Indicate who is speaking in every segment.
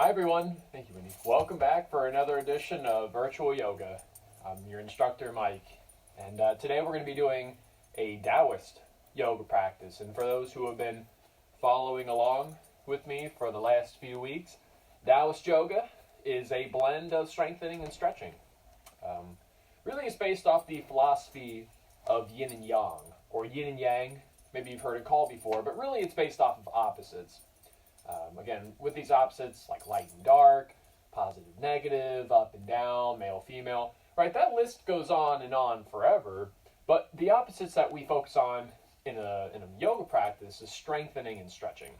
Speaker 1: Hi everyone, thank you Winnie. Welcome back for another edition of Virtual Yoga. I'm your instructor Mike, and today we're going to be doing a Taoist yoga practice. And for those who have been following along with me for the last few weeks, Taoist yoga is a blend of strengthening and stretching. Really it's based off the philosophy of yin and yang, or yin and yang, maybe you've heard it called before, but really it's based off of opposites. Again, with these opposites like light and dark, positive, negative, up and down, male, female, right? That list goes on and on forever. But the opposites that we focus on in a yoga practice is strengthening and stretching.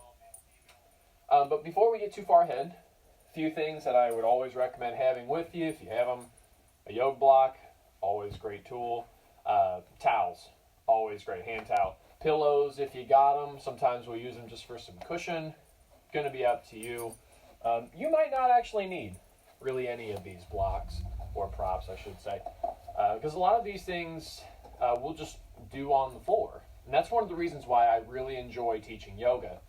Speaker 1: But before we get too far ahead, a few things that I would always recommend having with you if you have them: a yoga block, always a great tool. Towels, always great, hand towel. Pillows, if you got them. Sometimes we'll use them just for some cushion. Going to be up to you. You might not actually need really any of these blocks or props, I should say, because a lot of these things we'll just do on the floor. And that's one of the reasons why I really enjoy teaching yoga.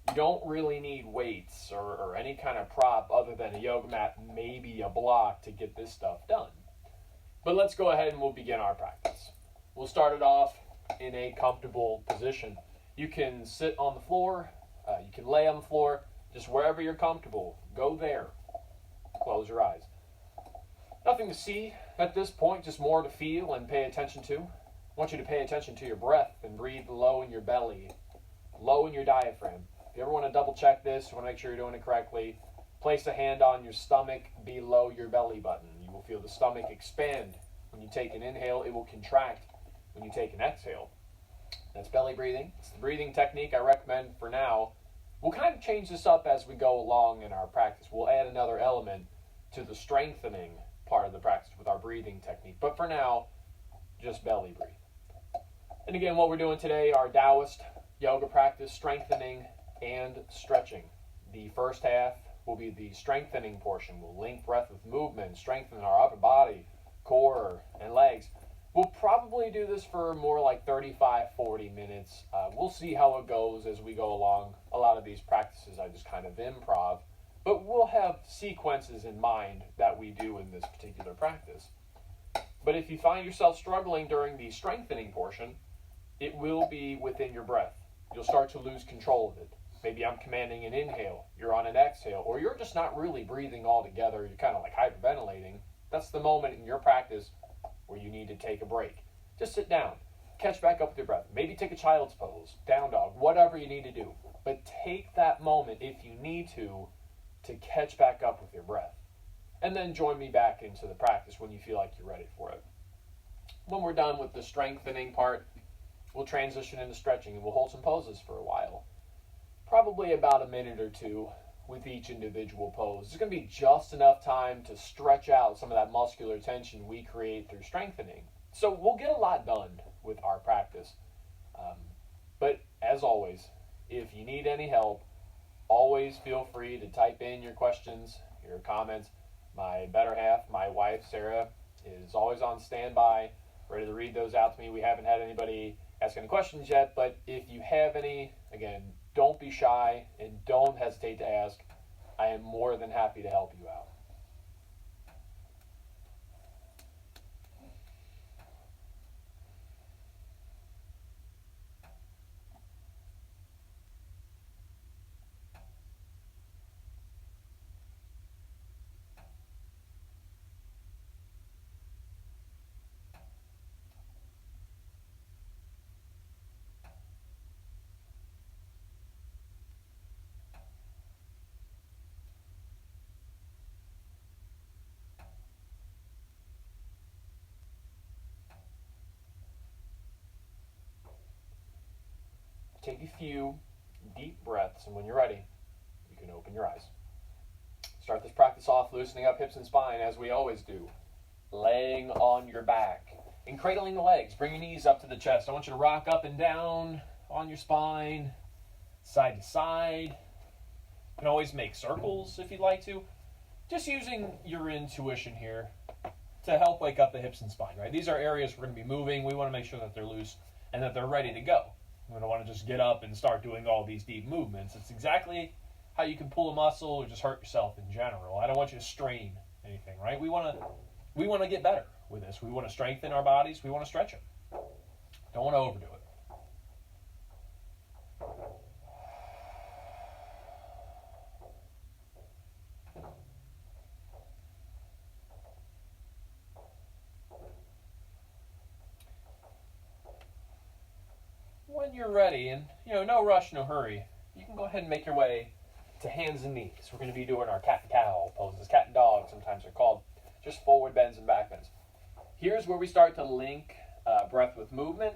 Speaker 1: You don't really need weights or any kind of prop other than a yoga mat, maybe a block, to get this stuff done. But let's go ahead and we'll begin our practice. We'll start it off in a comfortable position. You can sit on the floor. You can lay on the floor, just wherever you're comfortable. Go there. Close your eyes. Nothing to see at this point, just more to feel and pay attention to. I want you to pay attention to your breath and breathe low in your belly, low in your diaphragm. If you ever want to double check this, you want to make sure you're doing it correctly, place a hand on your stomach below your belly button. You will feel the stomach expand. When you take an inhale, it will contract when you take an exhale. That's belly breathing. It's the breathing technique I recommend for now. We'll kind of change this up as we go along in our practice. We'll add another element to the strengthening part of the practice with our breathing technique. But for now, just belly breathe. And again, what we're doing today, our Taoist yoga practice, strengthening and stretching. The first half will be the strengthening portion. We'll link breath with movement, strengthen our upper body, core, and legs. We'll probably do this for more like 35-40 minutes. We'll see how it goes as we go along. A lot of these practices I just kind of improv, but we'll have sequences in mind that we do in this particular practice. But if you find yourself struggling during the strengthening portion, it will be within your breath. You'll start to lose control of it. Maybe I'm commanding an inhale, you're on an exhale, or you're just not really breathing all together. You're kind of like hyperventilating. That's the moment in your practice where you need to take a break. Just sit down, catch back up with your breath. Maybe take a child's pose, down dog, whatever you need to do. But take that moment, if you need to catch back up with your breath. And then join me back into the practice when you feel like you're ready for it. When we're done with the strengthening part, we'll transition into stretching, and we'll hold some poses for a while. Probably about a minute or two with each individual pose. It's going to be just enough time to stretch out some of that muscular tension we create through strengthening. So we'll get a lot done with our practice. But as always, if you need any help, always feel free to type in your questions, your comments. My better half, my wife, Sarah, is always on standby, ready to read those out to me. We haven't had anybody ask any questions yet, but if you have any, again, don't be shy and don't hesitate to ask. I am more than happy to help you out. Take a few deep breaths, and when you're ready, you can open your eyes. Start this practice off loosening up hips and spine, as we always do. Laying on your back and cradling the legs. Bring your knees up to the chest. I want you to rock up and down on your spine, side to side. You can always make circles if you'd like to. Just using your intuition here to help wake up the hips and spine, right? These are areas we're going to be moving. We want to make sure that they're loose and that they're ready to go. We don't want to just get up and start doing all these deep movements. It's exactly how you can pull a muscle or just hurt yourself in general. I don't want you to strain anything, right? We want to get better with this. We want to strengthen our bodies. We want to stretch them. Don't want to overdo it. When you're ready, and no rush, no hurry, you can go ahead and make your way to hands and knees. We're going to be doing our cat and cow poses, cat and dog sometimes they're called, just forward bends and back bends. Here's where we start to link breath with movement,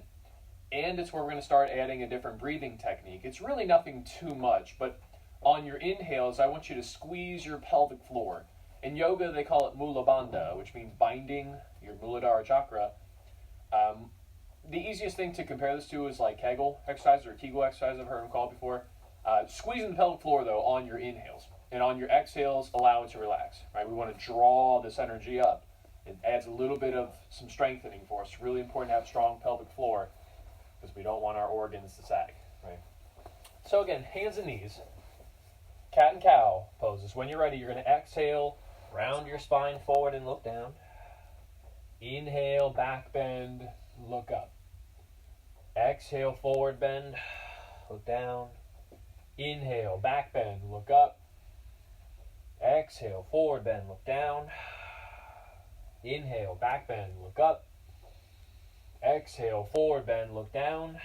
Speaker 1: and it's where we're going to start adding a different breathing technique. It's really nothing too much, but on your inhales, I want you to squeeze your pelvic floor. In yoga, they call it mula bandha, which means binding your muladhara chakra. The easiest thing to compare this to is like Kegel exercise or Kegel exercise, I've heard them called before. Squeezing the pelvic floor, though, on your inhales. And on your exhales, allow it to relax. Right? We want to draw this energy up. It adds a little bit of some strengthening for us. It's really important to have a strong pelvic floor because we don't want our organs to sag. Right? So again, hands and knees. Cat and cow poses. When you're ready, you're going to exhale, round your spine forward and look down. Inhale, back bend, look up. Exhale, forward bend, look down. Inhale, back bend, look up. Exhale, forward bend, look down. Inhale, back bend, look up. Exhale, forward bend, look down.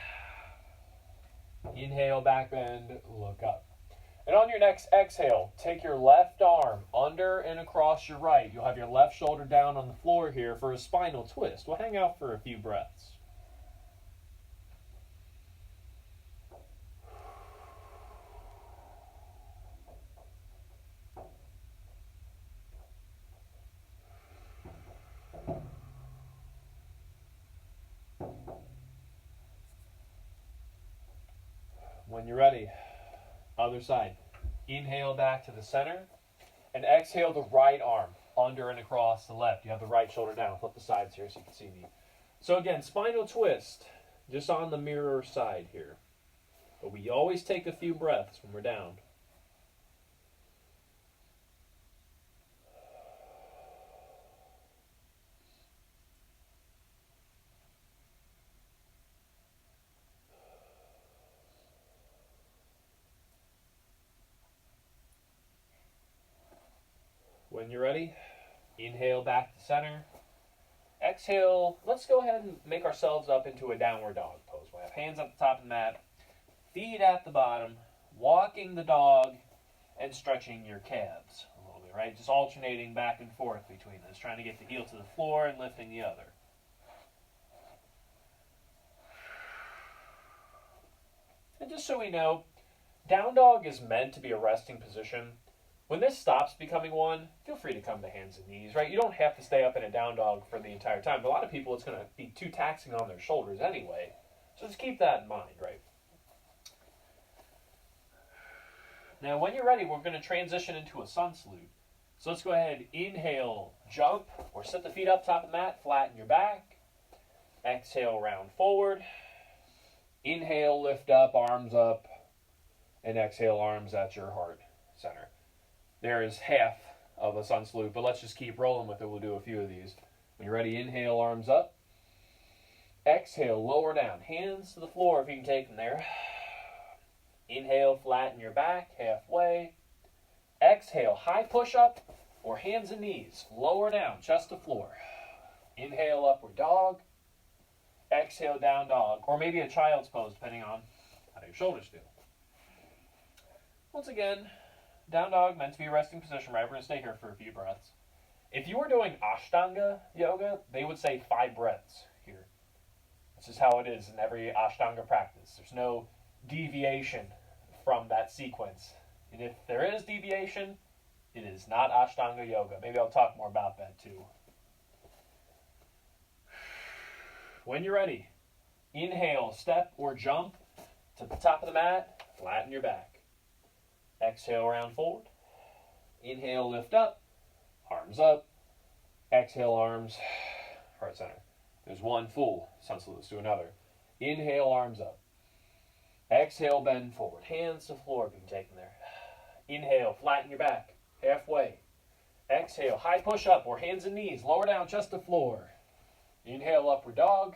Speaker 1: Inhale, back bend, look up. And on your next exhale, take your left arm under and across your right. You'll have your left shoulder down on the floor here for a spinal twist. We'll hang out for a few breaths. When you're ready, other side. Inhale back to the center and exhale the right arm under and across the left. You have the right shoulder down. Flip the sides here so you can see me. So again, spinal twist, just on the mirror side here. But we always take a few breaths when we're down. When you're ready, inhale back to center. Exhale, let's go ahead and make ourselves up into a downward dog pose. We'll have hands at the top of the mat, feet at the bottom, walking the dog, and stretching your calves a little bit, right? Just alternating back and forth between this, trying to get the heel to the floor and lifting the other. And just so we know, down dog is meant to be a resting position. When this stops becoming one, feel free to come to hands and knees, right? You don't have to stay up in a down dog for the entire time. But a lot of people, it's going to be too taxing on their shoulders anyway. So just keep that in mind, right? Now, when you're ready, we're going to transition into a sun salute. So let's go ahead, inhale, jump, or sit the feet up top of the mat, flatten your back. Exhale, round forward. Inhale, lift up, arms up. And exhale, arms at your heart center. There is half of a sun salute, but let's just keep rolling with it. We'll do a few of these. When you're ready, inhale, arms up. Exhale, lower down. Hands to the floor if you can take them there. Inhale, flatten your back halfway. Exhale, high push-up or hands and knees. Lower down, chest to floor. Inhale, upward dog. Exhale, down dog. Or maybe a child's pose, depending on how your shoulders feel. Once again, down dog, meant to be a resting position, right? We're going to stay here for a few breaths. If you were doing Ashtanga yoga, they would say 5 breaths here. This is how it is in every Ashtanga practice. There's no deviation from that sequence. And if there is deviation, it is not Ashtanga yoga. Maybe I'll talk more about that too. When you're ready, inhale, step or jump to the top of the mat, flatten your back. Exhale, round forward. Inhale, lift up, arms up. Exhale, arms, heart center. There's one full sun salute. Let's do another. Inhale, arms up. Exhale, bend forward. Hands to floor if you can take them there. Inhale, flatten your back, halfway. Exhale, high push up or hands and knees, lower down just the floor. Inhale, upward dog.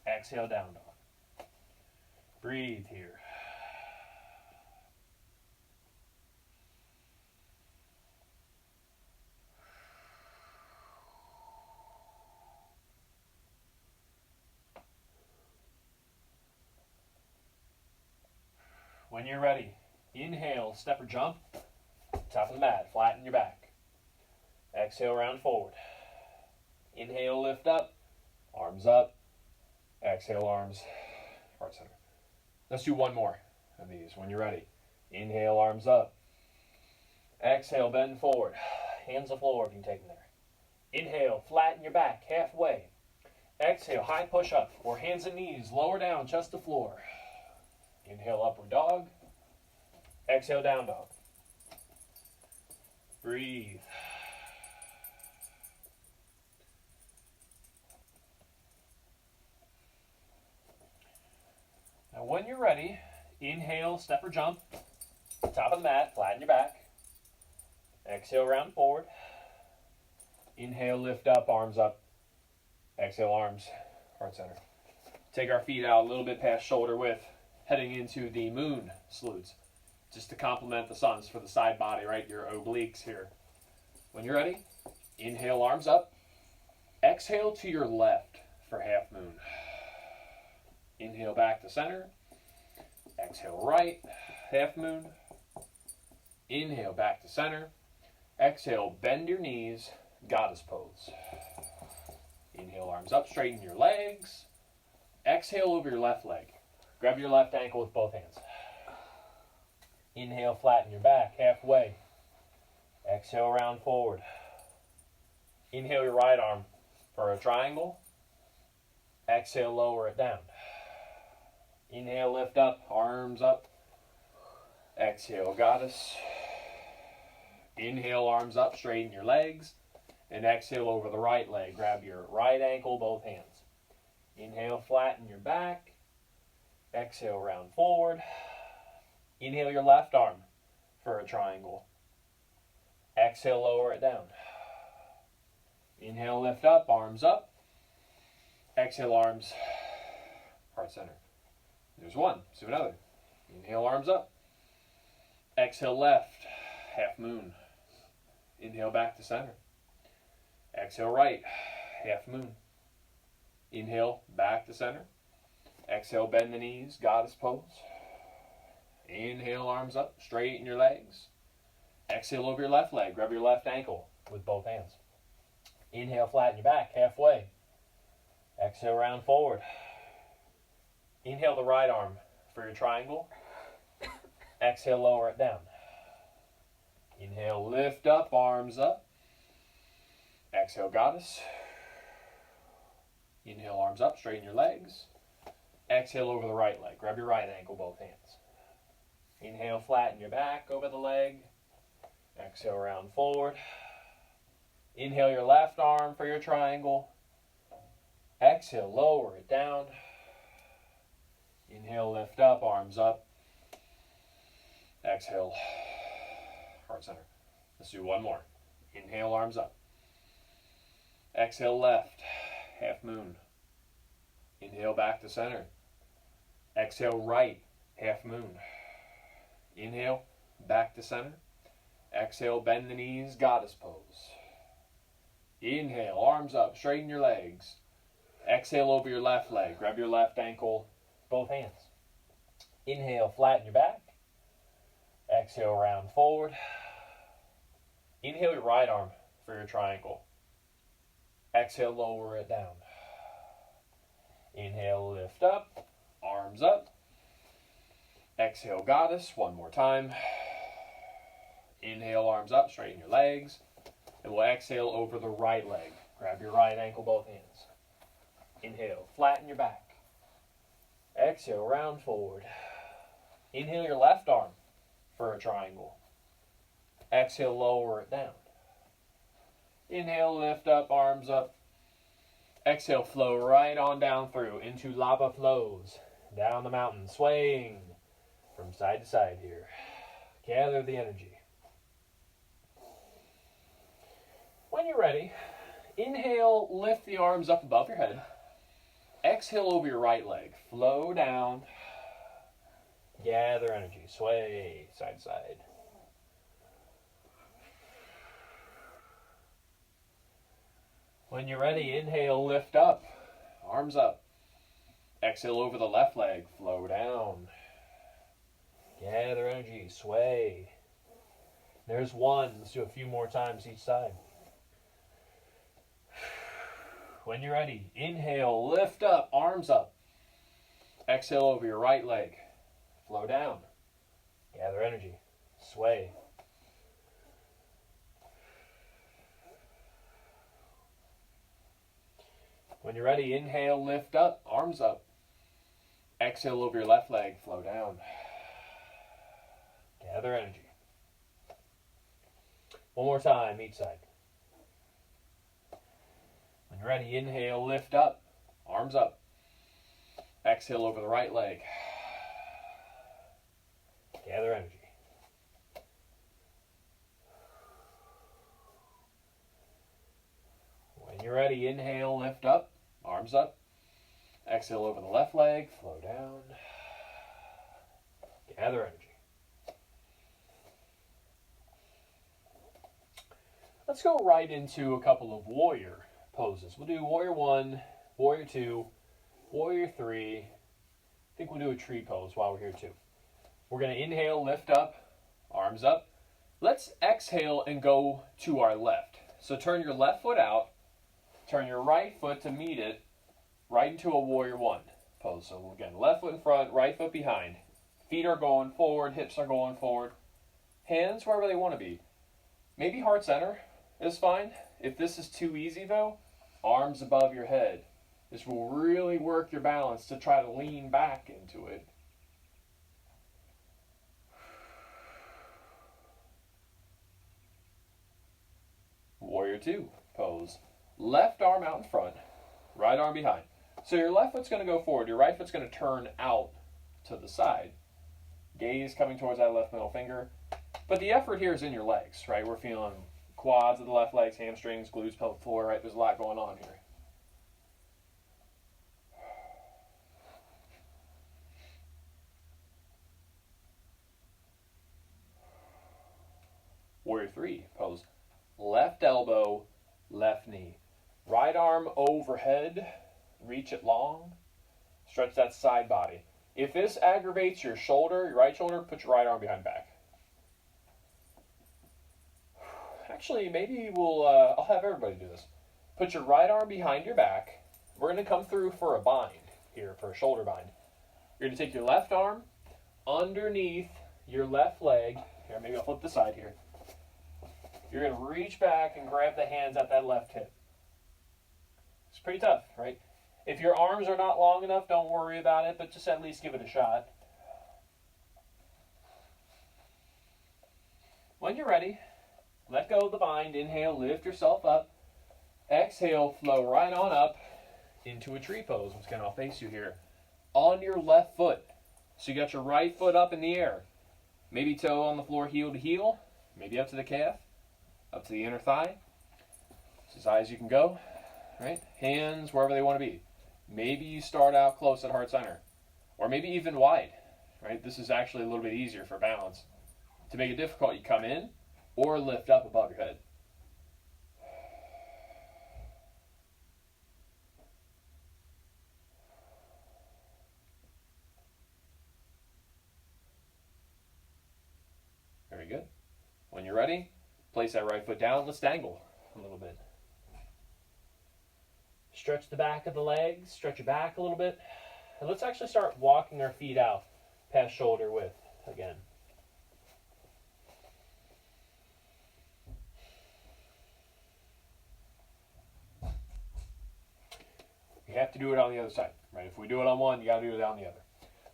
Speaker 1: Exhale, down dog. Breathe here. When you're ready, inhale, step or jump, top of the mat, flatten your back. Exhale, round forward. Inhale, lift up, arms up. Exhale, arms, heart center. Let's do one more of these when you're ready. Inhale, arms up. Exhale, bend forward. Hands to the floor if you can take them there. Inhale, flatten your back, halfway. Exhale, high push up or hands and knees, lower down, just the floor. Inhale, upward dog. Exhale, down dog. Breathe. Now when you're ready, inhale, step or jump. Top of the mat, flatten your back. Exhale, round forward. Inhale, lift up, arms up. Exhale, arms, heart center. Take our feet out a little bit past shoulder width, heading into the moon salutes, just to complement the suns for the side body, right? Your obliques here. When you're ready, inhale, arms up. Exhale to your left for half moon. Inhale back to center. Exhale right, half moon. Inhale back to center. Exhale, bend your knees, goddess pose. Inhale, arms up, straighten your legs. Exhale over your left leg. Grab your left ankle with both hands. Inhale, flatten your back, halfway. Exhale, round forward. Inhale your right arm for a triangle. Exhale, lower it down. Inhale, lift up, arms up. Exhale, goddess. Inhale, arms up, straighten your legs. And exhale over the right leg. Grab your right ankle, both hands. Inhale, flatten your back. Exhale, round forward. Inhale your left arm for a triangle. Exhale, lower it down. Inhale, lift up, arms up. Exhale, arms, heart center. There's one. Let's do another. Inhale, arms up. Exhale, left, half moon. Inhale, back to center. Exhale, right, half moon. Inhale, back to center. Exhale, bend the knees, goddess pose. Inhale, arms up, straighten your legs. Exhale over your left leg, grab your left ankle with both hands. Inhale, flatten your back, halfway. Exhale, round forward. Inhale the right arm for your triangle. Exhale, lower it down. Inhale, lift up, arms up. Exhale, goddess. Inhale, arms up, straighten your legs. Exhale over the right leg. Grab your right ankle, both hands. Inhale, flatten your back over the leg. Exhale, round forward. Inhale your left arm for your triangle. Exhale, lower it down. Inhale, lift up, arms up. Exhale, heart center. Let's do one more. Inhale, arms up. Exhale, left, half moon. Inhale, back to center. Exhale, right, half moon. Inhale, back to center. Exhale, bend the knees, goddess pose. Inhale, arms up, straighten your legs. Exhale over your left leg. Grab your left ankle, both hands. Inhale, flatten your back. Exhale, round forward. Inhale your right arm for your triangle. Exhale, lower it down. Inhale, lift up, arms up. Exhale, goddess, one more time. Inhale, arms up, straighten your legs. And we'll exhale over the right leg. Grab your right ankle, both hands. Inhale, flatten your back. Exhale, round forward. Inhale your left arm for a triangle. Exhale, lower it down. Inhale, lift up, arms up. Exhale, flow right on down through into lava flows. Down the mountain, swaying from side to side here. Gather the energy. When you're ready, inhale, lift the arms up above your head. Exhale over your right leg. Flow down. Gather energy. Sway side to side. When you're ready, inhale, lift up. Arms up. Exhale over the left leg. Flow down. Gather energy. Sway. There's one. Let's do a few more times each side. When you're ready, inhale, lift up, arms up. Exhale over your right leg. Flow down. Gather energy. Sway. When you're ready, inhale, lift up, arms up. Exhale over your left leg. Flow down. Gather energy. One more time, each side. When you're ready, inhale, lift up, arms up. Exhale over the right leg. Gather energy. When you're ready, inhale, lift up, arms up. Exhale over the left leg, flow down. Gather energy. Let's go right into a couple of warrior poses. We'll do warrior 1, warrior 2, warrior 3. I think we'll do a tree pose while we're here too. We're going to inhale, lift up, arms up. Let's exhale and go to our left. So turn your left foot out, turn your right foot to meet it, right into a warrior 1 pose. So again, left foot in front, right foot behind. Feet are going forward, hips are going forward. Hands wherever they want to be. Maybe heart center is fine. If this is too easy though, arms above your head. This will really work your balance to try to lean back into it. Warrior 2 pose. Left arm out in front, right arm behind. So your left foot's going to go forward, your right foot's going to turn out to the side. Gaze coming towards that left middle finger. But the effort here is in your legs, right? We're feeling quads of the left legs, hamstrings, glutes, pelvic floor, right? There's a lot going on here. Warrior 3 pose. Left elbow, left knee. Right arm overhead, reach it long. Stretch that side body. If this aggravates your shoulder, your right shoulder, put your right arm behind back. Actually, maybe I'll have everybody do this. Put your right arm behind your back. We're going to come through for a bind here, for a shoulder bind. You're going to take your left arm underneath your left leg. Here, maybe I'll flip the side here. You're going to reach back and grab the hands at that left hip. It's pretty tough, right? If your arms are not long enough, don't worry about it, but just at least give it a shot. When you're ready, let go of the bind. Inhale, lift yourself up. Exhale, flow right on up into a tree pose. Once again, I'll face you here. On your left foot. So you got your right foot up in the air. Maybe toe on the floor, heel to heel. Maybe up to the calf. Up to the inner thigh. It's as high as you can go. Right? Hands wherever they want to be. Maybe you start out close at heart center. Or maybe even wide. Right? This is actually a little bit easier for balance. To make it difficult, you come in or lift up above your head. Very good. When you're ready, place that right foot down. Let's dangle a little bit. Stretch the back of the legs, stretch your back a little bit. And let's actually start walking our feet out past shoulder width again. You have to do it on the other side, right? If we do it on one, you got to do it on the other.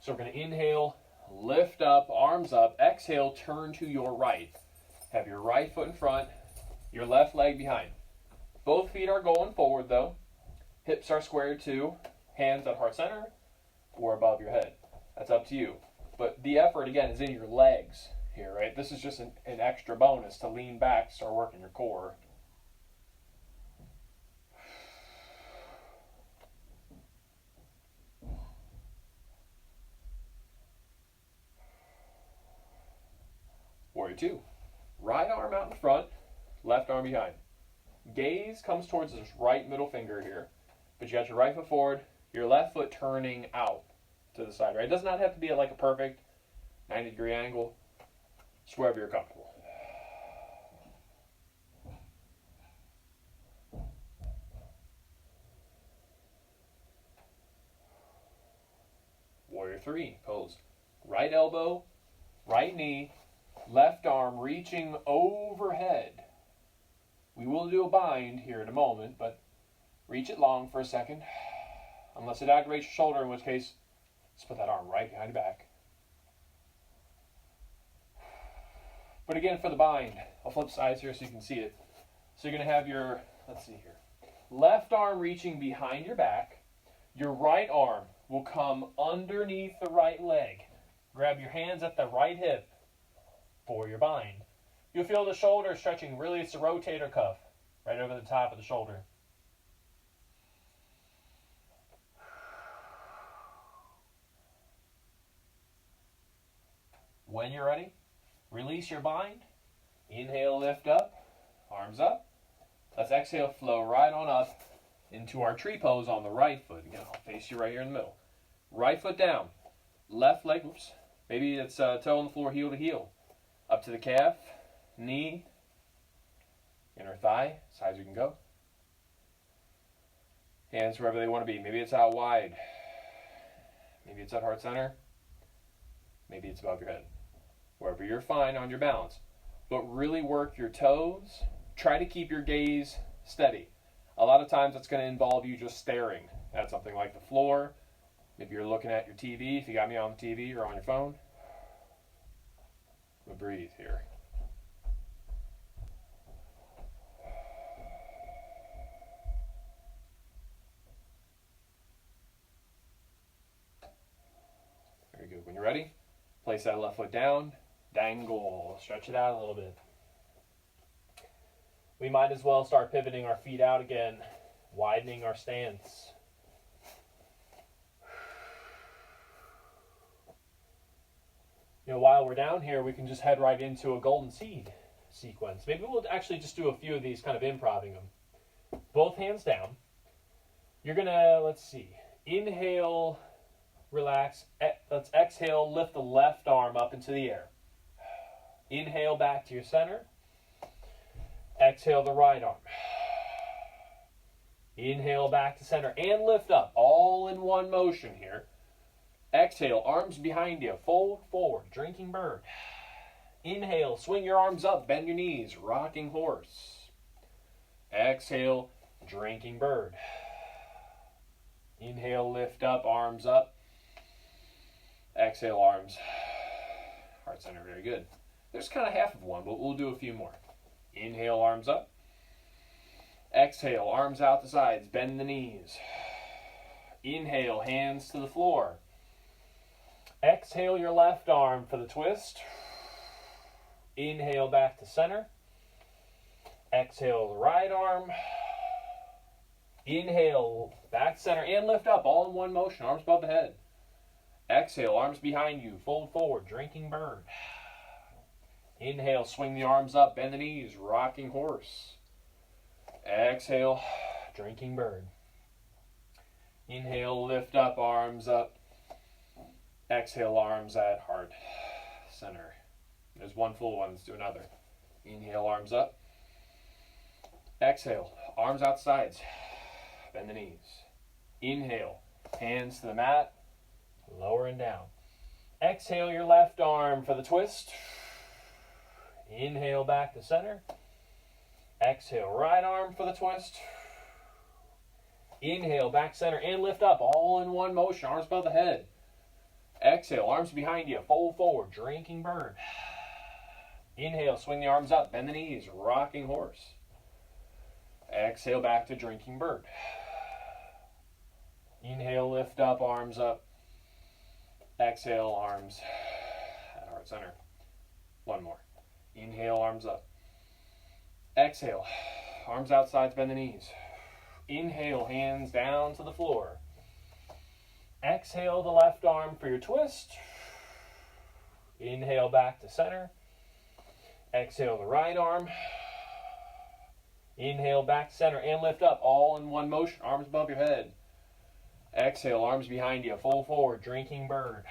Speaker 1: So we're going to inhale, lift up, arms up. Exhale, turn to your right. Have your right foot in front, your left leg behind. Both feet are going forward though. Hips are squared too. Hands at heart center or above your head. That's up to you. But the effort, again, is in your legs. here, right? This is just an extra bonus to lean back, start working your core. Warrior 2. Right arm out in front, left arm behind. Gaze comes towards this right middle finger here, but you got your right foot forward, your left foot turning out to the side, right? It does not have to be at like a perfect 90-degree angle, just wherever you're comfortable. Warrior 3, pose. Right elbow, right knee, left arm reaching overhead. We will do a bind here in a moment, but reach it long for a second. Unless it activates your shoulder, in which case, let's put that arm right behind your back. But again, for the bind, I'll flip sides here so you can see it. So you're going to have your, let's see here, left arm reaching behind your back. Your right arm will come underneath the right leg. Grab your hands at the right hip for your bind. You'll feel the shoulder stretching. Really, it's the rotator cuff right over the top of the shoulder. When you're ready, release your bind. Inhale, lift up, arms up. Let's exhale, flow right on up into our tree pose on the right foot. Again, I'll face you right here in the middle. Right foot down, left leg, oops, maybe it's toe on the floor, heel to heel. Up to the calf, knee, inner thigh, as high as you can go. Hands wherever they want to be. Maybe it's out wide. Maybe it's at heart center. Maybe it's above your head. Wherever you're fine on your balance. But really work your toes. Try to keep your gaze steady. A lot of times it's going to involve you just staring at something like the floor. Maybe you're looking at your TV, if you got me on the TV or on your phone. But breathe here. Very good. When you're ready, place that left foot down, dangle, stretch it out a little bit. We might as well start pivoting our feet out again, widening our stance. While we're down here, we can just head right into a golden seed sequence. Maybe we'll actually just do a few of these, kind of improvising them. Both hands down. You're going to, let's see, inhale, relax. Let's exhale, lift the left arm up into the air. Inhale back to your center. Exhale the right arm. Inhale back to center and lift up, all in one motion here. Exhale, arms behind you, fold forward, drinking bird. Inhale, swing your arms up, bend your knees, rocking horse. Exhale, drinking bird. Inhale, lift up, arms up. Exhale, arms, heart center, very good. There's kind of half of one, but we'll do a few more. Inhale, arms up. Exhale, arms out the sides, bend the knees. Inhale, hands to the floor. Exhale your left arm for the twist. Inhale back to center. Exhale the right arm. Inhale back to center and lift up, all in one motion, arms above the head. Exhale, arms behind you, fold forward, drinking bird. Inhale, swing the arms up, bend the knees, rocking horse. Exhale, drinking bird. Inhale, lift up, arms up. Exhale, arms at heart center. There's one full one, let's do another. Inhale, arms up. Exhale, arms out sides, bend the knees. Inhale, hands to the mat, lower and down. Exhale your left arm for the twist. Inhale back to center. Exhale, right arm for the twist. Inhale, back center, and lift up, all in one motion, arms above the head. Exhale, arms behind you, fold forward, drinking bird. Inhale, swing the arms up, bend the knees, rocking horse. Exhale, back to drinking bird. Inhale, lift up, arms up. Exhale, arms at heart center. One more. Inhale, arms up. Exhale, arms outside to bend the knees. Inhale, hands down to the floor. Exhale the left arm for your twist. Inhale back to center. Exhale the right arm. Inhale back to center and lift up, all in one motion, arms above your head. Exhale, arms behind you, full forward, drinking bird.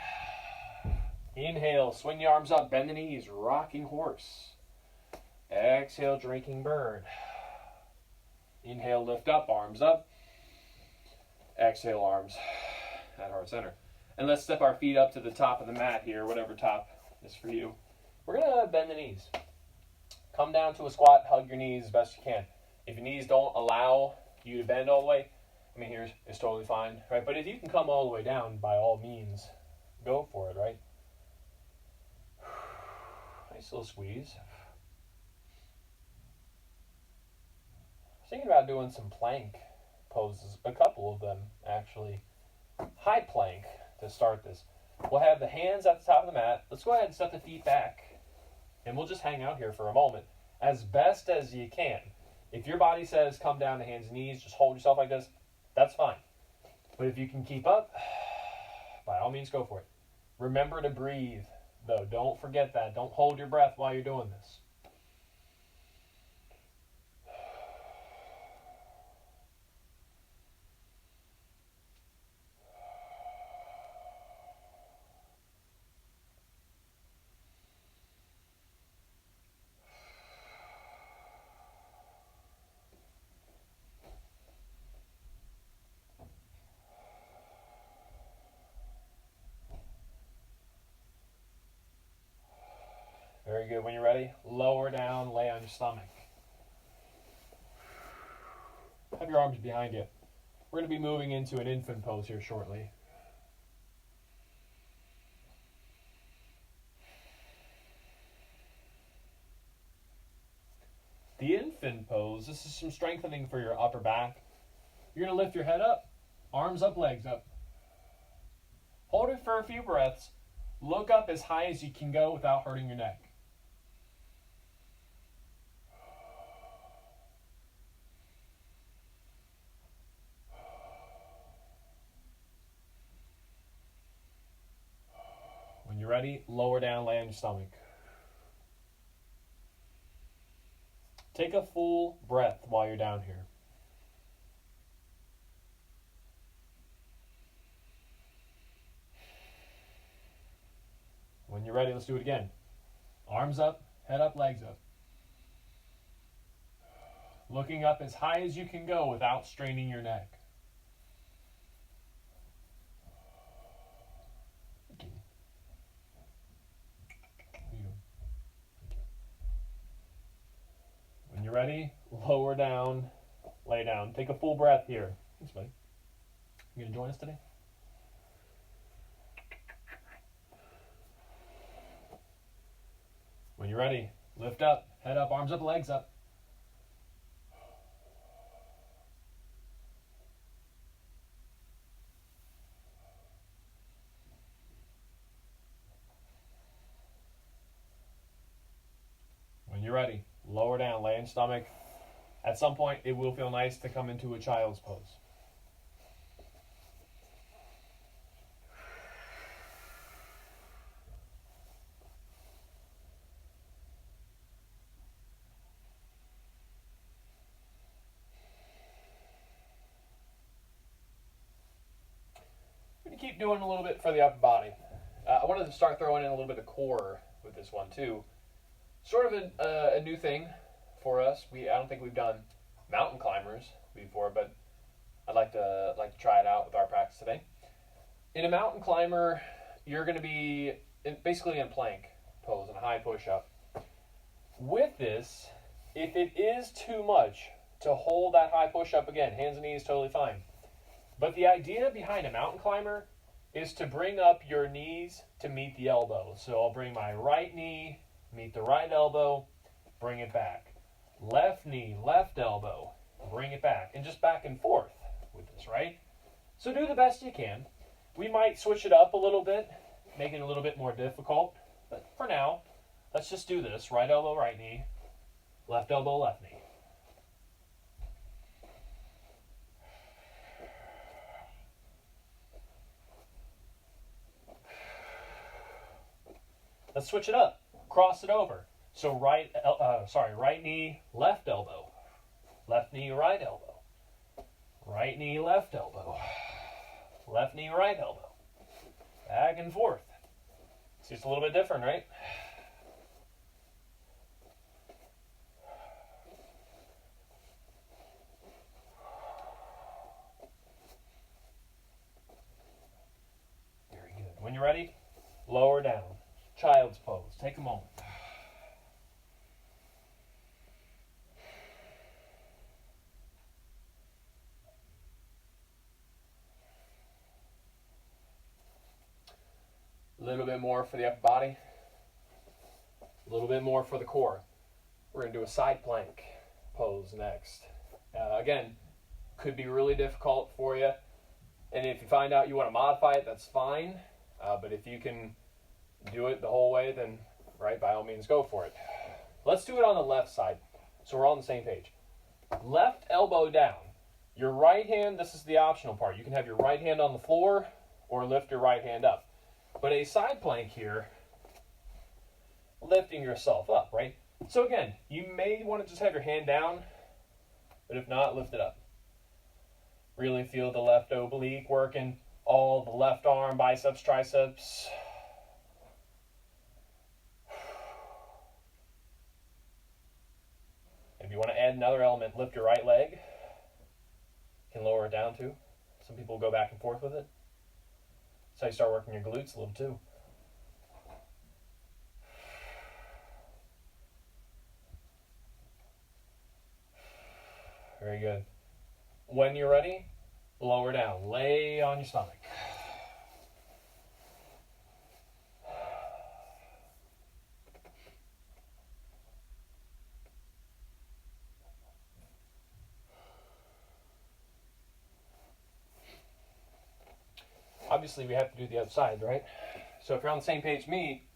Speaker 1: Inhale, swing the arms up, bend the knees, rocking horse. Exhale, drinking bird. Inhale, lift up, arms up. Exhale, arms at heart center. And let's step our feet up to the top of the mat here, whatever top is for you. We're going to bend the knees. Come down to a squat, hug your knees as best you can. If your knees don't allow you to bend all the way, here's it's totally fine, right? But if you can come all the way down, by all means, go for it, right? Nice little squeeze. Thinking about doing some plank poses, a couple of them actually. High plank to start this. We'll have the hands at the top of the mat. Let's go ahead and set the feet back, and we'll just hang out here for a moment as best as you can. If your body says come down to hands and knees, just hold yourself like this, that's fine. But if you can keep up, by all means go for it. Remember to breathe, though. Don't forget that. Don't hold your breath while you're doing this. Very good. When you're ready, lower down, lay on your stomach. Have your arms behind you. We're going to be moving into an infant pose here shortly. The infant pose, this is some strengthening for your upper back. You're going to lift your head up, arms up, legs up. Hold it for a few breaths. Look up as high as you can go without hurting your neck. When you're ready, lower down, lay on your stomach. Take a full breath while you're down here. When you're ready, let's do it again. Arms up, head up, legs up. Looking up as high as you can go without straining your neck. When you're ready, lower down, lay down. Take a full breath here. Thanks, buddy. You gonna join us today? When you're ready, lift up, head up, arms up, legs up. When you're ready, lower down, lay in stomach. At some point, it will feel nice to come into a child's pose. I'm going to keep doing a little bit for the upper body. I wanted to start throwing in a little bit of core with this one too. Sort of a new thing for us. I don't think we've done mountain climbers before, but I'd like to try it out with our practice today. In a mountain climber, you're going to be basically in plank pose and a high push-up. With this, if it is too much to hold that high push-up again, hands and knees totally fine. But the idea behind a mountain climber is to bring up your knees to meet the elbow. So I'll bring my right knee, meet the right elbow, bring it back. Left knee, left elbow, bring it back. And just back and forth with this, right? So do the best you can. We might switch it up a little bit, make it a little bit more difficult. But for now, let's just do this. Right elbow, right knee. Left elbow, left knee. Let's switch it up. Cross it over. So right knee, left elbow. Left knee, right elbow. Right knee, left elbow. Left knee, right elbow. Back and forth. See, it's a little bit different, right? Very good. When you're ready, lower down. Child's pose. Take a moment. A little bit more for the upper body. A little bit more for the core. We're going to do a side plank pose next. Again, could be really difficult for you. And if you find out you want to modify it, that's fine. But if you can do it the whole way, then right, by all means, go for it. Let's do it on the left side, so we're all on the same page. Left elbow down. Your right hand, this is the optional part. You can have your right hand on the floor or lift your right hand up. But a side plank here, lifting yourself up, right? So again, you may want to just have your hand down, but if not, lift it up. Really feel the left oblique working, all the left arm, biceps, triceps. If you want to add another element, lift your right leg. You can lower it down too. Some people go back and forth with it. That's how you start working your glutes a little too. Very good. When you're ready, lower down. Lay on your stomach. Obviously, we have to do the other side, right? So if you're on the same page as me,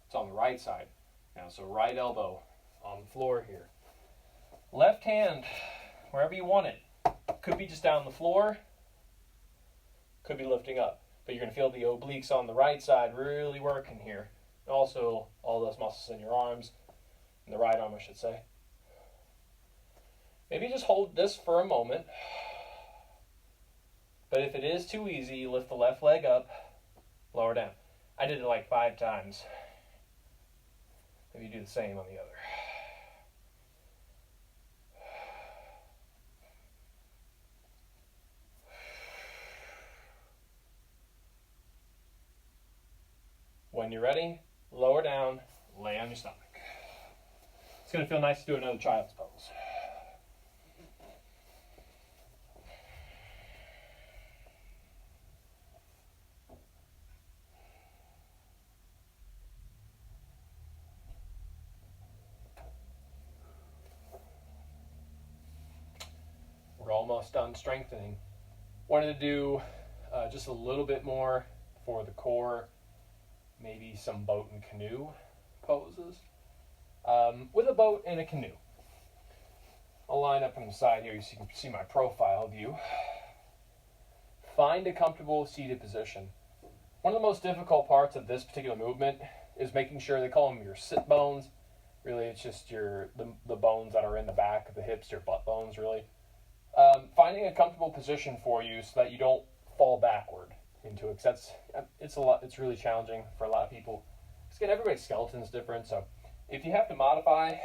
Speaker 1: it's on the right side. Now, so right elbow on the floor here. Left hand, wherever you want it. Could be just down the floor. Could be lifting up. But you're going to feel the obliques on the right side really working here. Also, all those muscles in your arms, in the right arm, I should say. Maybe just hold this for a moment. But if it is too easy, you lift the left leg up, lower down. I did it like 5 times. Maybe you do the same on the other. When you're ready, lower down, lay on your stomach. It's going to feel nice to do another child's pose. We're almost done strengthening. Wanted to do just a little bit more for the core, maybe some boat and canoe poses. With a boat and a canoe. I'll line up on the side here so you can see my profile view. Find a comfortable seated position. One of the most difficult parts of this particular movement is making sure, they call them your sit bones. Really, it's just the bones that are in the back of the hips, your butt bones, really. Finding a comfortable position for you so that you don't fall backward into it. 'Cause it's really challenging for a lot of people. Because again, everybody's skeleton is different. So if you have to modify,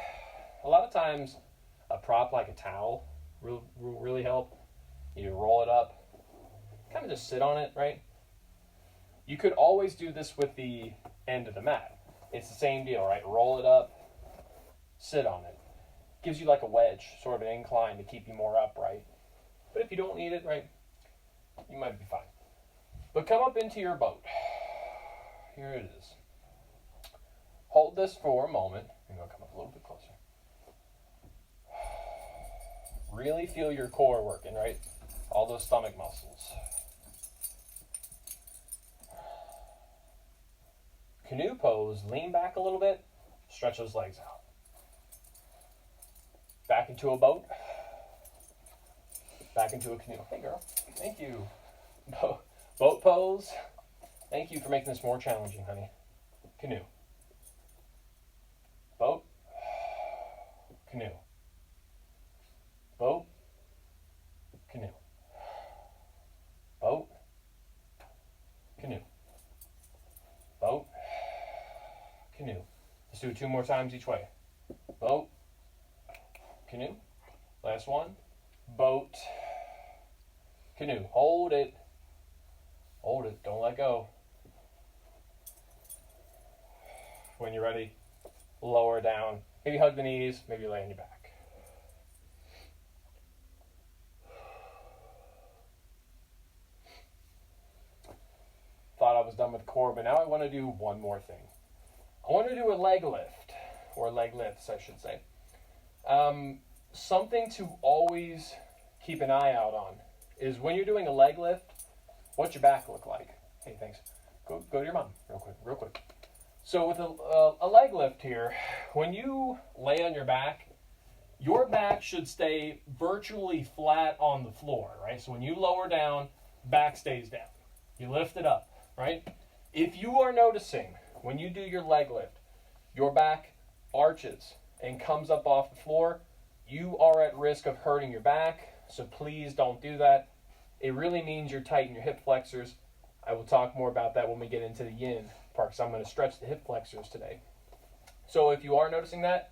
Speaker 1: a lot of times a prop like a towel will really help. You roll it up, kind of just sit on it, right? You could always do this with the end of the mat. It's the same deal, right? Roll it up, sit on it. Gives you like a wedge, sort of an incline to keep you more upright. But if you don't need it, right, you might be fine. But come up into your boat. Here it is. Hold this for a moment. I'm going to come up a little bit closer. Really feel your core working, right? All those stomach muscles. Canoe pose, lean back a little bit. Stretch those legs out. Back into a boat. Back into a canoe. Hey, girl. Thank you. Boat pose. Thank you for making this more challenging, honey. Canoe. Boat. Canoe. Boat. Canoe. Boat. Canoe. Boat. Canoe. Let's do it 2 more times each way. Boat. Canoe. Last one. Boat. Canoe. Hold it. Hold it. Don't let go. When you're ready, lower down. Maybe hug the knees. Maybe lay on your back. Thought I was done with core, but now I want to do one more thing. I want to do a leg lift, or leg lifts, I should say. Something to always keep an eye out on is when you're doing a leg lift, what's your back look like? Hey, thanks. Go to your mom real quick. So with a leg lift here, when you lay on your back should stay virtually flat on the floor, right? So when you lower down, back stays down. You lift it up, right? If you are noticing when you do your leg lift, your back arches and comes up off the floor, you are at risk of hurting your back, so please don't do that. It really means you're tight in your hip flexors. I will talk more about that when we get into the yin part, because I'm going to stretch the hip flexors today. So if you are noticing that,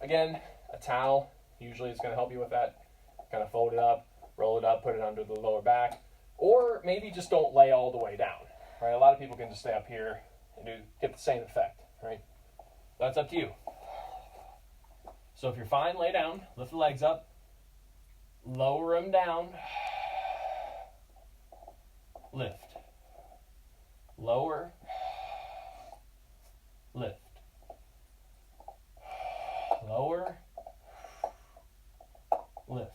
Speaker 1: again, a towel usually is going to help you with that. Kind of fold it up, roll it up, put it under the lower back, or maybe just don't lay all the way down, right? A lot of people can just stay up here and get the same effect, right? That's up to you. So if you're fine, lay down, lift the legs up, lower them down, lift, lower, lift, lower, lift,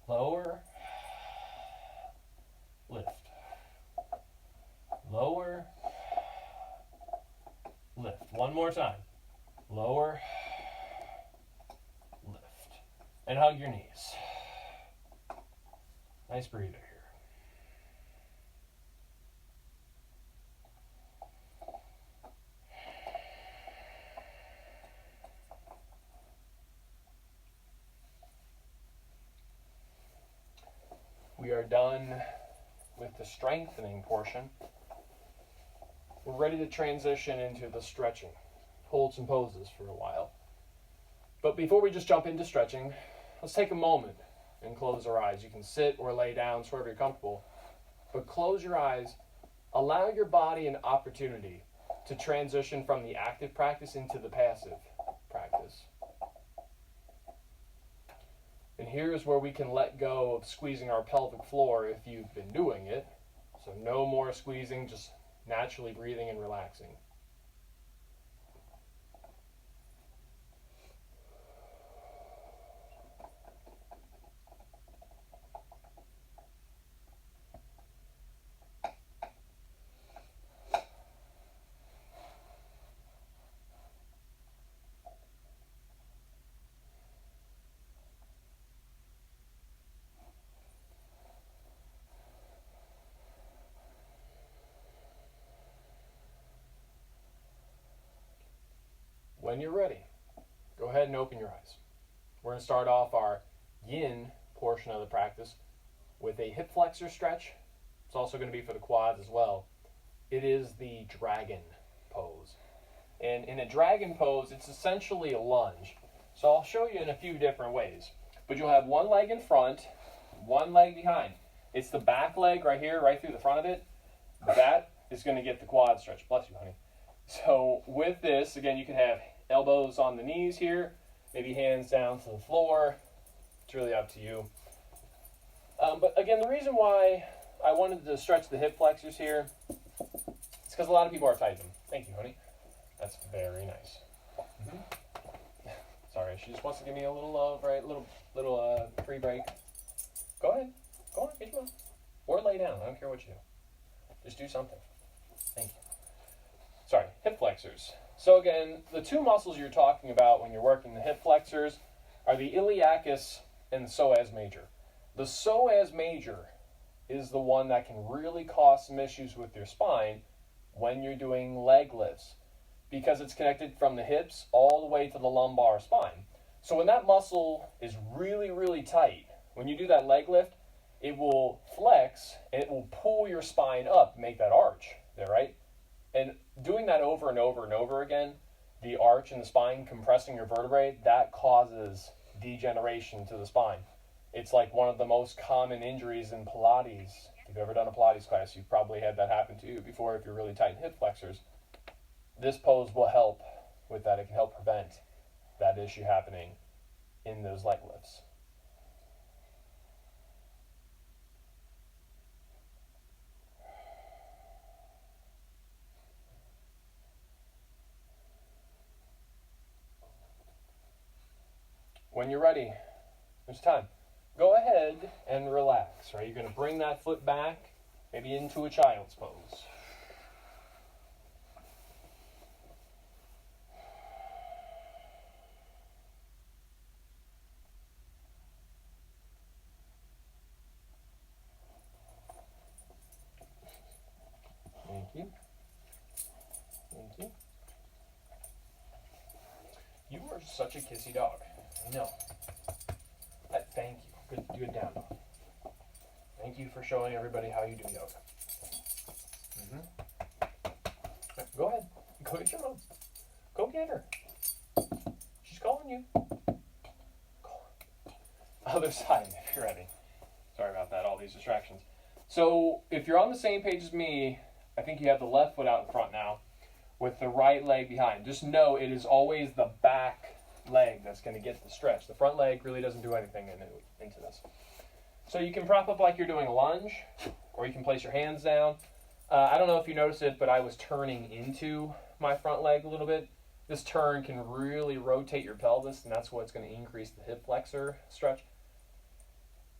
Speaker 1: lower, lift, lower, lift. One more time. Lower, lift, and hug your knees. Nice breather here. We are done with the strengthening portion. We're ready to transition into the stretching. Hold some poses for a while. But before we just jump into stretching, let's take a moment and close our eyes. You can sit or lay down, wherever you're comfortable, but close your eyes. Allow your body an opportunity to transition from the active practice into the passive practice. And here's where we can let go of squeezing our pelvic floor if you've been doing it. So no more squeezing, just naturally breathing and relaxing. When you're ready, go ahead and open your eyes. We're going to start off our yin portion of the practice with a hip flexor stretch. It's also going to be for the quads as well. It is the dragon pose. And in a dragon pose, it's essentially a lunge. So I'll show you in a few different ways. But you'll have one leg in front, one leg behind. It's the back leg right here, right through the front of it. That is going to get the quad stretch. Bless you, honey. So with this, again, you can have elbows on the knees here, maybe hands down to the floor. It's really up to you. But again, the reason why I wanted to stretch the hip flexors here is because a lot of people are tight. Thank you, honey. That's very nice. Sorry, she just wants to give me a little love, right? Little free break. Go ahead. Go on, get your mom. Or lay down. I don't care what you do. Just do something. Thank you. Sorry. hip flexors. So again, the two muscles you're talking about when you're working the hip flexors are the iliacus and the psoas major. The psoas major is the one that can really cause some issues with your spine when you're doing leg lifts, because it's connected from the hips all the way to the lumbar spine. So when that muscle is really, really tight, when you do that leg lift, it will flex and it will pull your spine up, make that arch there, right? And doing that over and over and over again, the arch in the spine compressing your vertebrae, that causes degeneration to the spine. It's like one of the most common injuries in Pilates. If you've ever done a Pilates class, you've probably had that happen to you before if you're really tight in hip flexors. This pose will help with that. It can help prevent that issue happening in those leg lifts. When you're ready, it's time. Go ahead and relax, right? You're going to bring that foot back, maybe into a child's pose. Thank you. Thank you. You are such a kissy dog. I know. Thank you. Good down dog. Thank you for showing everybody how you do yoga. Go ahead. Go get your mom. Go get her. She's calling you. Go on. Other side, if you're ready. Sorry about that, all these distractions. So if you're on the same page as me, I think you have the left foot out in front now with the right leg behind. Just know it is always the back leg that's going to get the stretch. The front leg really doesn't do anything into this. So you can prop up like you're doing a lunge, or you can place your hands down. I don't know if you noticed it, but I was turning into my front leg a little bit. This turn can really rotate your pelvis, and that's what's going to increase the hip flexor stretch.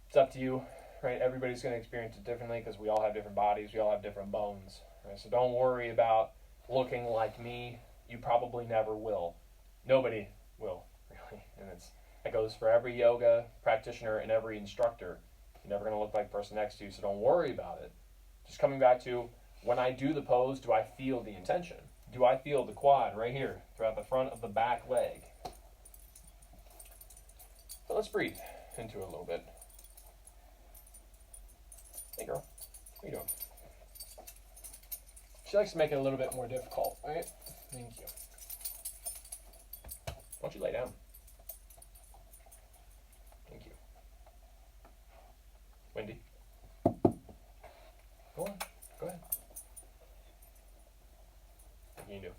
Speaker 1: It's up to you, right? Everybody's going to experience it differently because we all have different bodies, we all have different bones, right? So don't worry about looking like me. You probably never will. Nobody will, really. And that goes for every yoga practitioner and every instructor. You're never going to look like the person next to you, so don't worry about it. Just coming back to, when I do the pose, do I feel the intention? Do I feel the quad right here throughout the front of the back leg? So let's breathe into it a little bit. Hey girl, how you doing? She likes to make it a little bit more difficult, right? Thank you. Why don't you lay down? Thank you. Wendy? Go on, go ahead. What can you do?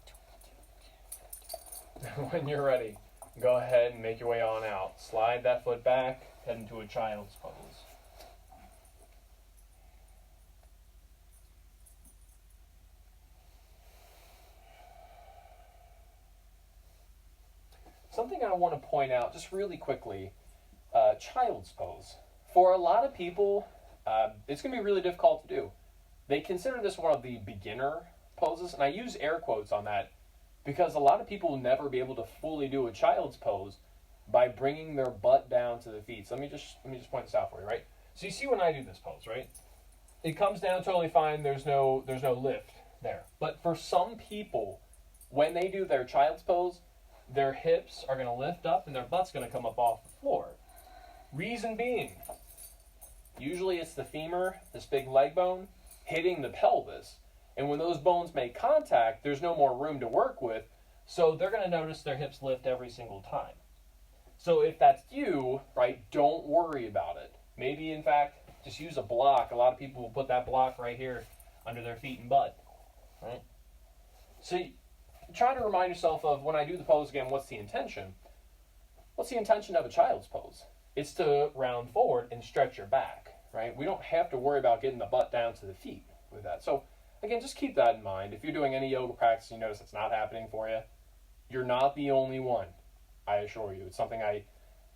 Speaker 1: When you're ready, go ahead and make your way on out. Slide that foot back, head into a child's pose. Something I want to point out just really quickly, child's pose. For a lot of people, it's going to be really difficult to do. They consider this one of the beginner poses, and I use air quotes on that because a lot of people will never be able to fully do a child's pose by bringing their butt down to the feet. So let me just point this out for you, right? So you see when I do this pose, right? It comes down totally fine. There's no lift there. But for some people, when they do their child's pose, their hips are going to lift up and their butt's going to come up off the floor. Reason being, usually it's the femur, this big leg bone, hitting the pelvis. And when those bones make contact, there's no more room to work with, so they're going to notice their hips lift every single time. So if that's you, right, don't worry about it. Maybe, in fact, just use a block. A lot of people will put that block right here under their feet and butt, right? So try to remind yourself of, when I do the pose again, what's the intention? What's the intention of a child's pose? It's to round forward and stretch your back, right? We don't have to worry about getting the butt down to the feet with that. So again, just keep that in mind. If you're doing any yoga practice and you notice it's not happening for you, you're not the only one, I assure you. It's something I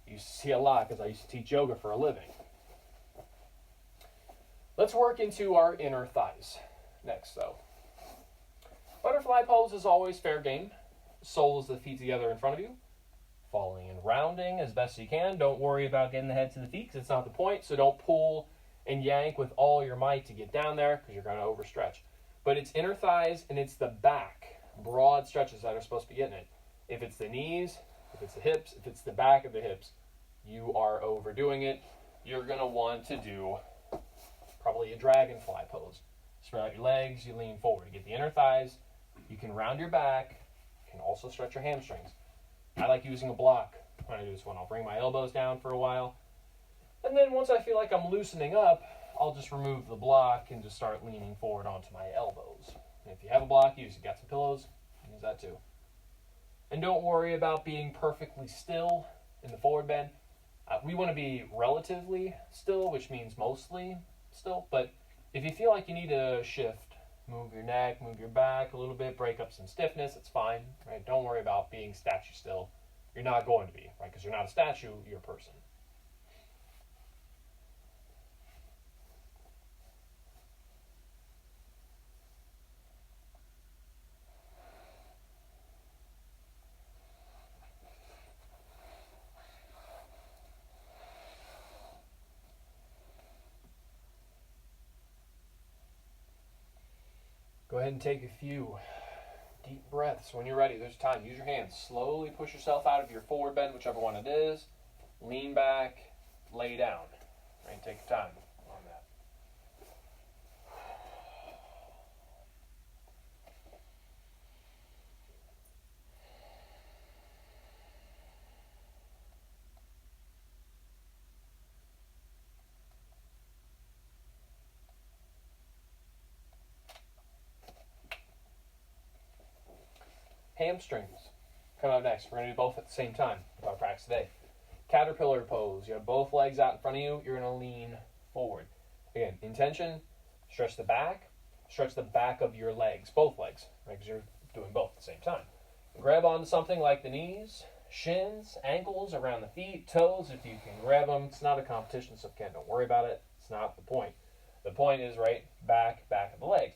Speaker 1: used to see a lot because I used to teach yoga for a living. Let's work into our inner thighs next, though. Butterfly pose is always fair game. Soles of the feet together in front of you. Falling and rounding as best you can. Don't worry about getting the head to the feet because it's not the point. So don't pull and yank with all your might to get down there because you're going to overstretch. But it's inner thighs and it's the back. Broad stretches that are supposed to be getting it. If it's the knees, if it's the hips, if it's the back of the hips, you are overdoing it. You're going to want to do probably a dragonfly pose. Spread out your legs, you lean forward. You get the inner thighs. You can round your back. You can also stretch your hamstrings. I like using a block when I do this one. I'll bring my elbows down for a while. And then once I feel like I'm loosening up, I'll just remove the block and just start leaning forward onto my elbows. And if you have a block, use it. Got some pillows, use that too. And don't worry about being perfectly still in the forward bend. We want to be relatively still, which means mostly still. But if you feel like you need to shift, move your neck, move your back a little bit, break up some stiffness, it's fine, right? Don't worry about being statue still. You're not going to be, right? Because you're not a statue, you're a person. Go ahead and take a few deep breaths. When you're ready, there's time. Use your hands. Slowly push yourself out of your forward bend, whichever one it is. Lean back, lay down. Right, take your time on that. Hamstrings. Coming up next. We're going to do both at the same time with our practice today. Caterpillar pose. You have both legs out in front of you. You're going to lean forward. Again, intention, stretch the back of your legs, both legs, right? Because you're doing both at the same time. Grab onto something like the knees, shins, ankles, around the feet, toes, if you can grab them. It's not a competition, so again, don't worry about it. It's not the point. The point is, right, back of the legs.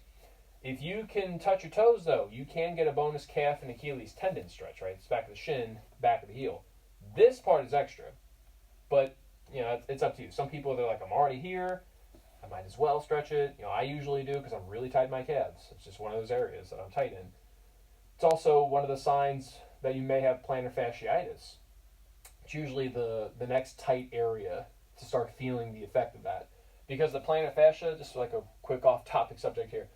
Speaker 1: If you can touch your toes, though, you can get a bonus calf and Achilles tendon stretch, right? It's back of the shin, back of the heel. This part is extra, but, you know, it's up to you. Some people, they're like, I'm already here. I might as well stretch it. You know, I usually do because I'm really tight in my calves. It's just one of those areas that I'm tight in. It's also one of the signs that you may have plantar fasciitis. It's usually the next tight area to start feeling the effect of that. Because the plantar fascia, just like a quick off-topic subject here,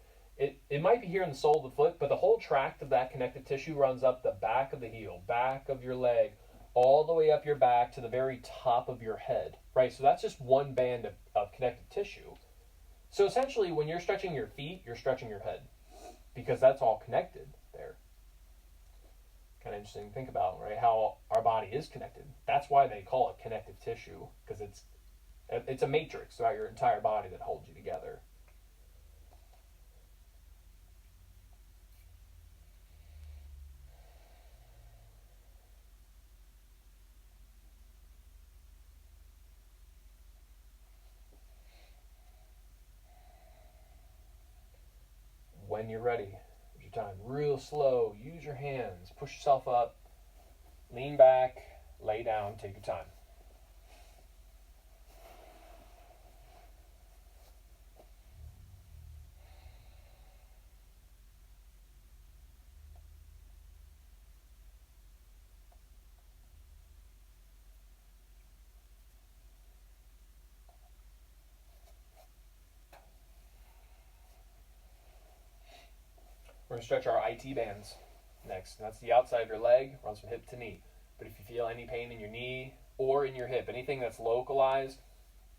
Speaker 1: it might be here in the sole of the foot, but the whole tract of that connective tissue runs up the back of the heel, back of your leg, all the way up your back to the very top of your head, right? So that's just one band of connective tissue. So essentially, when you're stretching your feet, you're stretching your head because that's all connected there. Kind of interesting to think about, right? How our body is connected. That's why they call it connective tissue, because it's a matrix throughout your entire body that holds you together. When you're ready, use your time. Real slow. Use your hands. Push yourself up. Lean back. Lay down. Take your time. We're going to stretch our IT bands next. And that's the outside of your leg, runs from hip to knee. But if you feel any pain in your knee or in your hip, anything that's localized,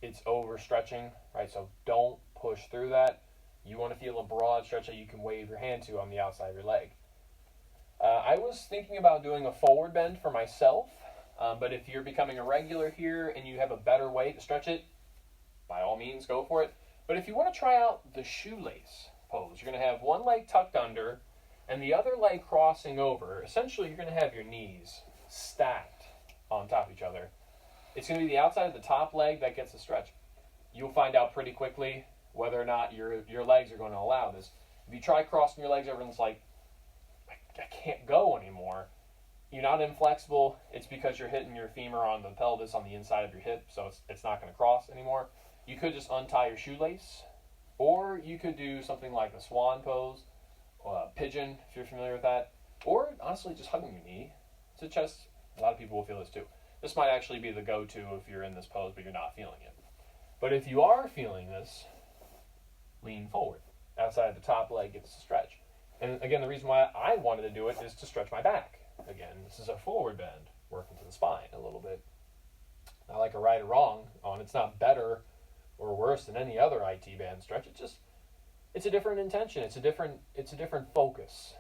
Speaker 1: it's overstretching, right? So don't push through that. You want to feel a broad stretch that you can wave your hand to on the outside of your leg. I was thinking about doing a forward bend for myself, but if you're becoming a regular here and you have a better way to stretch it, by all means, go for it. But if you want to try out the shoelace pose, you're going to have one leg tucked under and the other leg crossing over. Essentially, you're going to have your knees stacked on top of each other. It's going to be the outside of the top leg that gets the stretch. You'll find out pretty quickly whether or not your legs are going to allow this. If you try crossing your legs over and it's like I can't go anymore. You're not inflexible. It's because you're hitting your femur on the pelvis on the inside of your hip, so it's not going to cross anymore. You could just untie your shoelace, or you could do something like a swan pose, pigeon, if you're familiar with that, or honestly just hugging your knee to chest. A lot of people will feel this too. This might actually be the go-to if you're in this pose but you're not feeling it. But if you are feeling this, lean forward. Outside the top leg gets to stretch. And again, the reason why I wanted to do it is to stretch my back. Again, this is a forward bend, working to the spine a little bit. Not like a right or wrong on it's not better or worse than any other IT band stretch. It's a different intention. It's a different focus,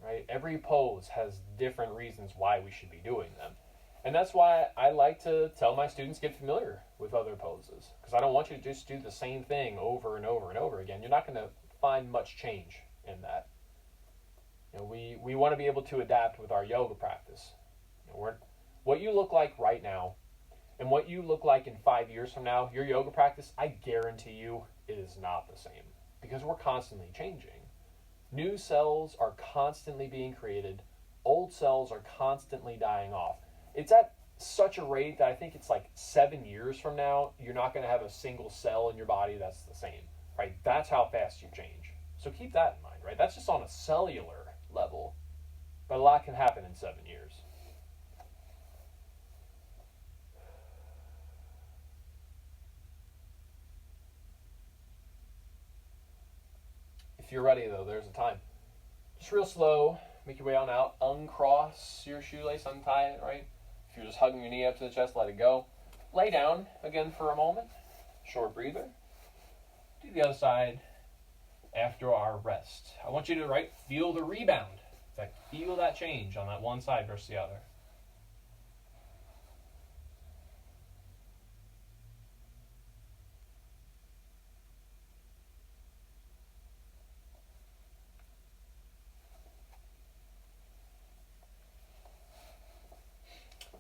Speaker 1: right? Every pose has different reasons why we should be doing them. And that's why I like to tell my students get familiar with other poses, because I don't want you to just do the same thing over and over and over again. You're not going to find much change in that. You know, we want to be able to adapt with our yoga practice. You know, what you look like right now and what you look like in 5 years from now, your yoga practice, I guarantee you it is not the same, because we're constantly changing. New cells are constantly being created. Old cells are constantly dying off. It's at such a rate that I think it's like 7 years from now, you're not going to have a single cell in your body that's the same, right? That's how fast you change. So keep that in mind, right? That's just on a cellular level. But a lot can happen in 7 years. If you're ready, though, there's a time. Just real slow, make your way on out. Uncross your shoelace, untie it, right? If you're just hugging your knee up to the chest, let it go. Lay down again for a moment. Short breather. Do the other side after our rest. I want you to, feel the rebound. In fact, feel that change on that one side versus the other.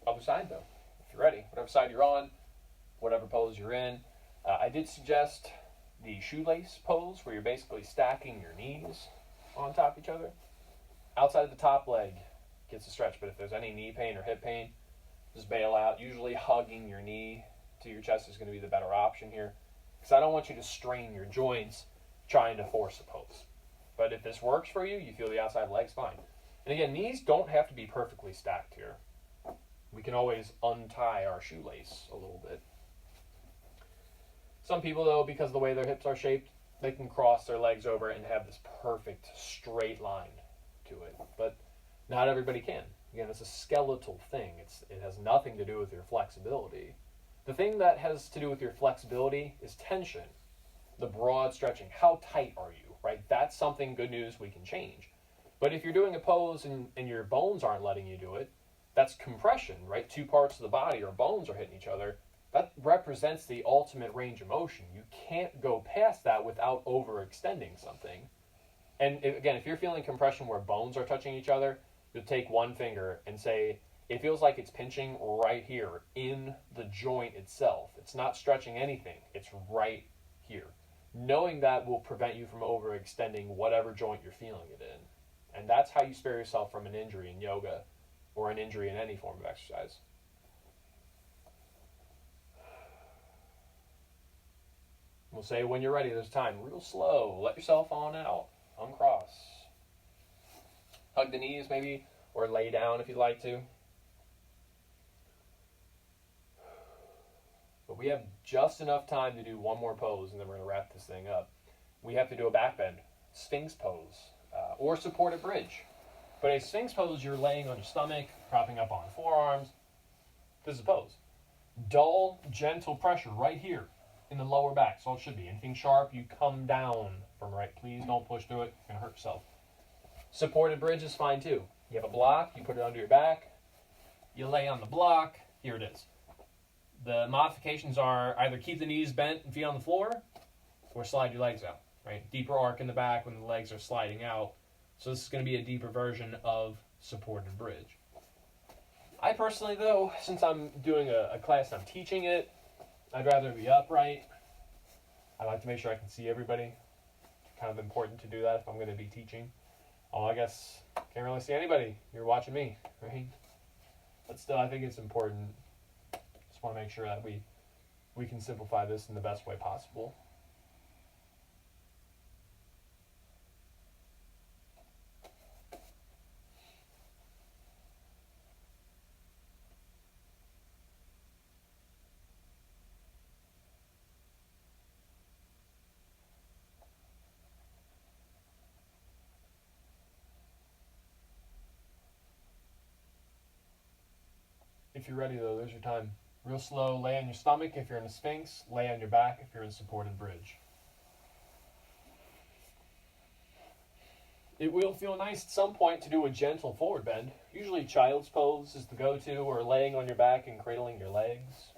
Speaker 1: Other side, though, if you're ready. Whatever side you're on, whatever pose you're in. I did suggest the shoelace pose, where you're basically stacking your knees on top of each other. Outside of the top leg gets a stretch, but if there's any knee pain or hip pain, just bail out. Usually hugging your knee to your chest is going to be the better option here, because I don't want you to strain your joints trying to force a pose. But if this works for you, you feel the outside legs, fine. And again, knees don't have to be perfectly stacked here. We can always untie our shoelace a little bit. Some people, though, because of the way their hips are shaped, they can cross their legs over and have this perfect straight line to it. But not everybody can. Again, it's a skeletal thing. It has nothing to do with your flexibility. The thing that has to do with your flexibility is tension, the broad stretching. How tight are you, right? That's something, good news, we can change. But if you're doing a pose and your bones aren't letting you do it, that's compression, right? Two parts of the body or bones are hitting each other. That represents the ultimate range of motion. You can't go past that without overextending something. And if you're feeling compression where bones are touching each other, you'll take one finger and say, it feels like it's pinching right here in the joint itself. It's not stretching anything. It's right here. Knowing that will prevent you from overextending whatever joint you're feeling it in. And that's how you spare yourself from an injury in yoga or an injury in any form of exercise. We'll say when you're ready, there's time. Real slow. Let yourself on out. Uncross. Hug the knees maybe, or lay down if you'd like to. But we have just enough time to do one more pose, and then we're going to wrap this thing up. We have to do a back bend, Sphinx pose, or supported bridge. But a Sphinx pose, you're laying on your stomach, propping up on forearms. This is a pose. Dull, gentle pressure right here in the lower back. So it should be. Anything sharp, you come down from right. Please don't push through it. You're going to hurt yourself. Supported bridge is fine too. You have a block, you put it under your back, you lay on the block. Here it is. The modifications are either keep the knees bent and feet on the floor, or slide your legs out, right? Deeper arc in the back when the legs are sliding out. So this is going to be a deeper version of supported bridge. I personally, though, since I'm doing a class and I'm teaching it, I'd rather be upright. I like to make sure I can see everybody. Kind of important to do that if I'm going to be teaching. Oh, I guess can't really see anybody. You're watching me, right? But still, I think it's important. Just want to make sure that we can simplify this in the best way possible. If you're ready, though, there's your time. Real slow, lay on your stomach if you're in a sphinx, lay on your back if you're in supported bridge. It will feel nice at some point to do a gentle forward bend. Usually child's pose is the go-to, or laying on your back and cradling your legs.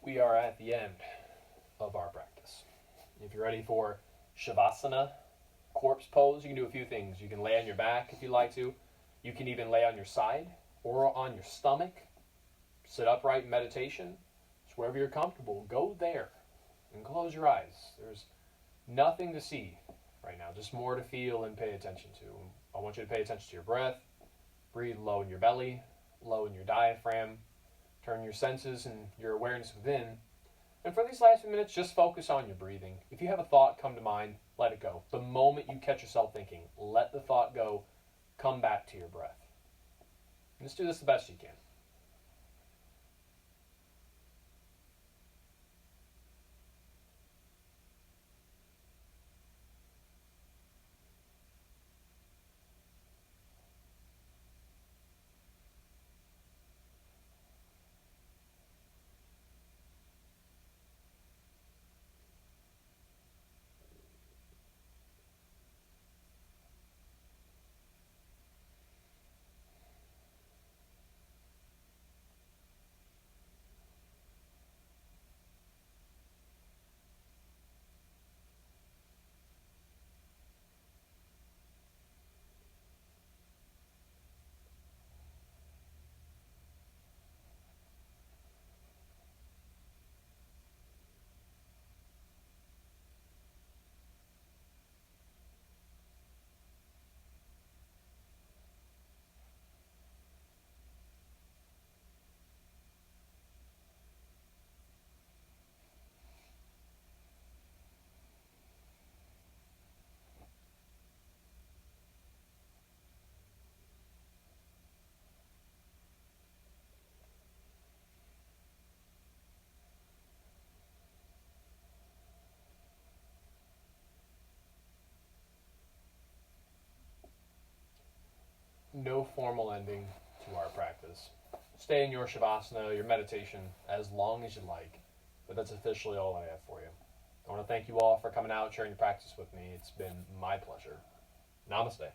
Speaker 1: We are at the end of our practice. If you're ready for Shavasana, corpse pose, you can do a few things. You can lay on your back if you like to. You can even lay on your side or on your stomach. Sit upright in meditation. Just wherever you're comfortable, go there and close your eyes. There's nothing to see right now, just more to feel and pay attention to. I want you to pay attention to your breath. Breathe low in your belly, low in your diaphragm. Turn your senses and your awareness within. And for these last few minutes, just focus on your breathing. If you have a thought come to mind, let it go. The moment you catch yourself thinking, let the thought go. Come back to your breath. And just do this the best you can. No formal ending to our practice. Stay in your Shavasana, your meditation, as long as you like. But that's officially all I have for you. I want to thank you all for coming out, sharing your practice with me. It's been my pleasure. Namaste.